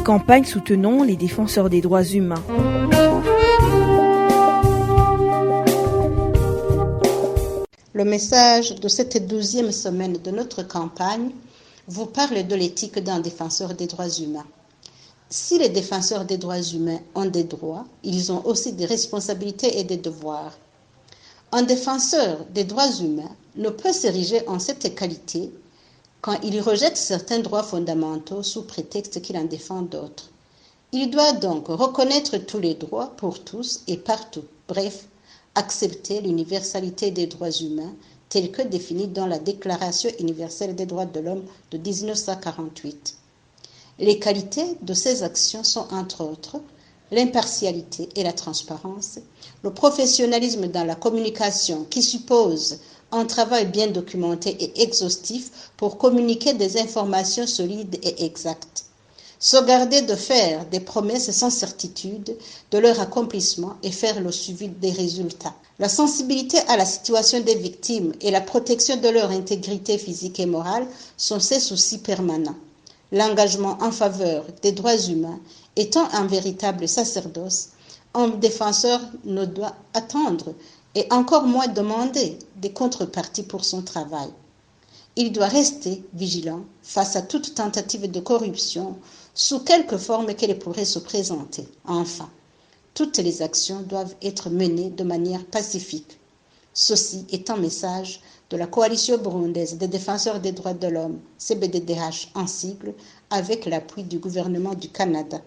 campagne Soutenons les défenseurs des droits humains. Le message de cette 12e semaine de notre campagne vous parle de l'éthique d'un défenseur des droits humains. Si les défenseurs des droits humains ont des droits, ils ont aussi des responsabilités et des devoirs. Un défenseur des droits humains ne peut s'ériger en cette qualité quand il rejette certains droits fondamentaux sous prétexte qu'il en défend d'autres. Il doit donc reconnaître tous les droits pour tous et partout, bref, accepter l'universalité des droits humains tels que définis dans la Déclaration universelle des droits de l'homme de 1948. Les qualités de ces actions sont entre autres l'impartialité et la transparence, le professionnalisme dans la communication qui suppose un travail bien documenté et exhaustif pour communiquer des informations solides et exactes, se garder de faire des promesses sans certitude de leur accomplissement et faire le suivi des résultats. La sensibilité à la situation des victimes et la protection de leur intégrité physique et morale sont ses soucis permanents. L'engagement en faveur des droits humains étant un véritable sacerdoce, un défenseur ne doit attendre et encore moins demander des contreparties pour son travail. Il doit rester vigilant face à toute tentative de corruption, sous quelque forme qu'elle pourrait se présenter. Enfin, toutes les actions doivent être menées de manière pacifique. Ceci est un message de la Coalition burundaise des défenseurs des droits de l'homme, CBDDH en sigle, avec l'appui du gouvernement du Canada.